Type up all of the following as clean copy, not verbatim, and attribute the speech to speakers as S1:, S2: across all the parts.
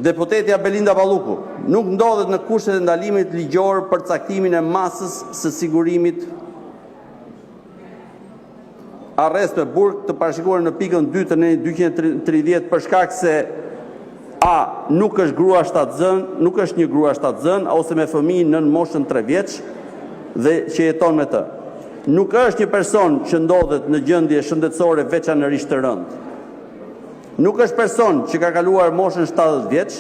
S1: Deputetja Belinda Balluku nuk ndodhet në kushtet e ndalimit ligjor për caktimin e masës së sigurimit arrest me burg të parashikuar në pikën 2 të nenit 230 për shkak se a nuk është grua shtatzën, nuk është një grua shtatzën ose me fëmijë nën moshën 3 vjeç dhe që jeton me të. Nuk është një person që ndodhet në gjendje shëndetësore veçanërisht të rëndë. Nuk është person që ka kaluar moshën 70 vjeç,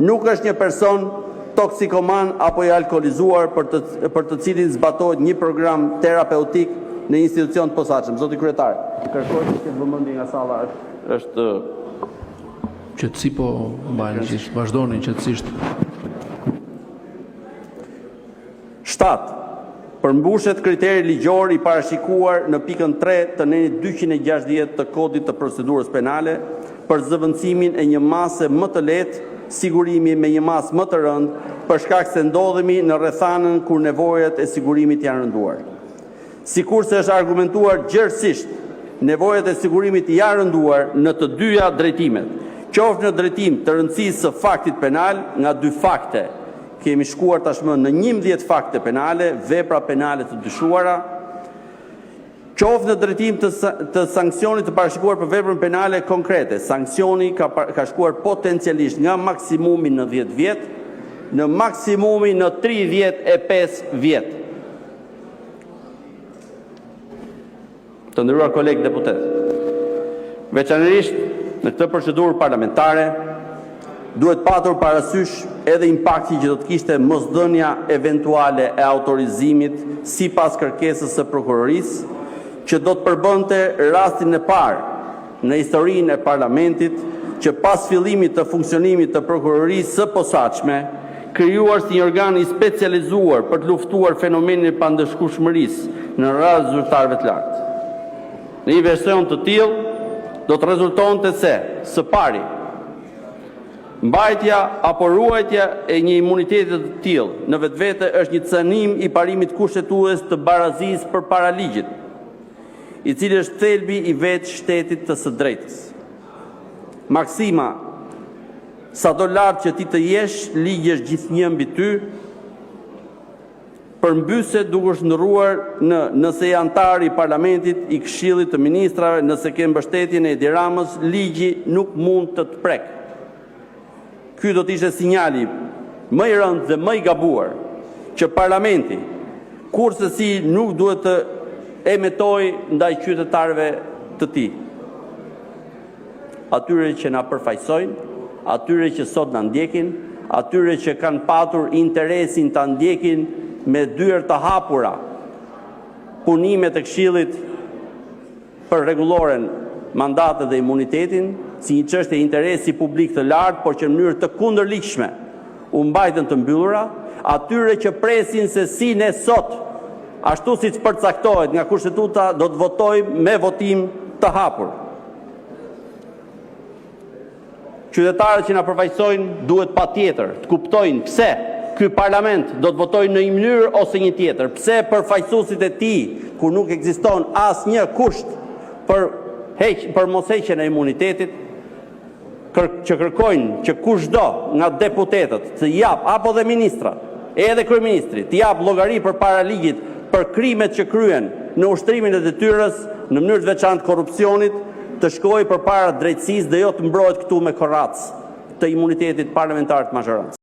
S1: nuk është një person toksikoman apo i alkoolizuar për të cilin zbatohet një program terapeutik në institucion të posaçëm. Zoti kryetar, kërkoj që të vëmendje nga salla është
S2: qetësi po mbajnë që vazhdoni qetësisht.
S1: 7. Përmbushet kriteri ligjor i parashikuar në pikën 3 të nenit 260 të kodit të procedurës penale për zëvendësimin e një mase më të lehtë, sigurimi me një masë më të rëndë, për shkak se ndodhemi në rrethanën kur nevojat e sigurimit janë rënduar. Sikurse është argumentuar gjërësisht, nevojat e sigurimit janë rënduar në të dyja drejtimet, qoftë në drejtim të rëndësisë së faktit penal nga 2 fakte. Kemi shkuar tashmë në 11 fakte penale, vepra penale të dyshuara, qoftë në drejtim të sanksionit të parashikuar për veprën penale konkrete. Sanksioni ka shkuar potencialisht nga maksimumi në 10 vjet në maksimumi në 35 vjet. Të nderuar kolegë deputet, veçanërisht në këtë procedurë parlamentare, duhet patur parasysh edhe impakti që do të kishte mosdhënia eventuale e autorizimit sipas kërkesës së prokurorisë, që do të përbënte rastin e parë në historinë e parlamentit që pas fillimit të funksionimit të prokurorisë së posaçme, krijuar si një organ i specializuar për të luftuar fenomenin e pandëshkueshmërisë në radhë zyrtarëve të lartë. Në një version të tillë do të rezultonte se, së pari, mbajtja apo ruajtja e një imuniteti të tillë në vetvete është një cënim i parimit kushtetues të barazisë përpara ligjit, i cili është thelbi i vetë shtetit të së drejtës. Maksima, sado lart që ti të jesh, ligji është gjithnjë mbi ty, përmbyset duke shndërruar nëse je antar i parlamentit, i Këshillit të Ministrave, nëse ke mbështetjen e Edi Ramës, ligji nuk mund të të prek. Ky do të ishte sinjali më i rëndë dhe më i gabuar që parlamenti, kurse si nuk duhet të emetoj ndaj qytetarëve të tij. Atyre që na përfaqësojnë, atyre që sot na ndjekin, atyre që kanë patur interesin ta ndjekin me dyert të hapura punimet e Këshillit për rregulloren mandatet dhe imunitetin, si një çështje interesi publik të lartë, por që në mënyrë të kundërligjshme u mbajtën të mbyllura, atyre që presin se si ne sot, ashtu siç përcaktohet nga Kushtetuta, do të votojmë me votim të hapur. Qytetarët që na përfaqësojnë duhet patjetër të kuptojnë pse ky parlament do të votojë në një mënyrë ose një tjetër, pse përfaqësuesit e tij, kur nuk ekziston asnjë kusht për mosheqjen e imunitetit, që kërkojnë që kushdo nga deputetët të jap, apo dhe ministra, edhe kryeministri, të jap llogari përpara ligjit për krimet që kryen në ushtrimin e detyrës, në mënyrë të veçantë korrupsionit, të shkojë përpara drejtësisë dhe jo të mbrohet këtu me korrac të imunitetit parlamentar të majorancës.